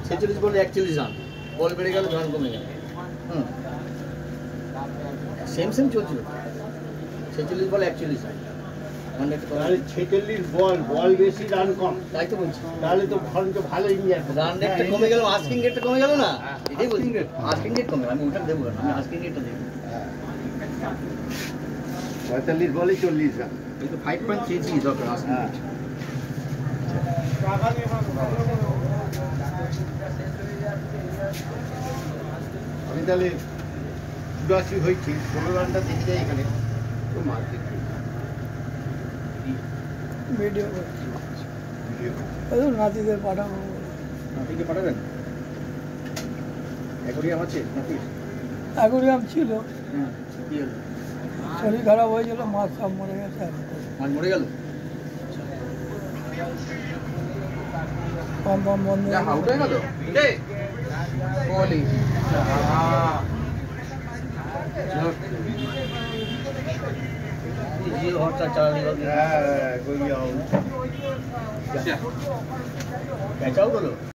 46 বলে 41 রান, বল বেড়ে গেল, রান কমে গেল। সেম চলছিল, 46 বলে 41 রান। তাহলে 46 বল বেশি, রান কম, তাই তো বলছি। তাহলে তো ভালো ইন্ডিয়া। রান রেটটা কমে গেল, আস্কিং রেটটা কমে গেল না, এটাই বলছি। আস্কিং রেট কমে, আমি ওটা দেবো না, আমি আস্কিং রেটটা দেবো। 45 বলে 40 রান, কিন্তু 5.33 দরকার আস্কিং রেট। আমি তাহলে 82 হয়েছি, 16 রানটা দেখে যাই এখানে তো মার্কেট ভিডিও নাতিদের পাঠাবো। নাতিকে পাঠাবেন? অ্যাকোয়ারিয়াম আছে নাতি? অ্যাকোয়ারিয়াম ছিল, কি হলো? শরীর খারাপ হয়েছিল, মাছ সব মরে গেছে। মাছ মরে গেল? পাম্প বন্ধ আউট হয়ে গেল? কোহলি জিও হটস্টার চালানি ক্যাচ আউট হলো।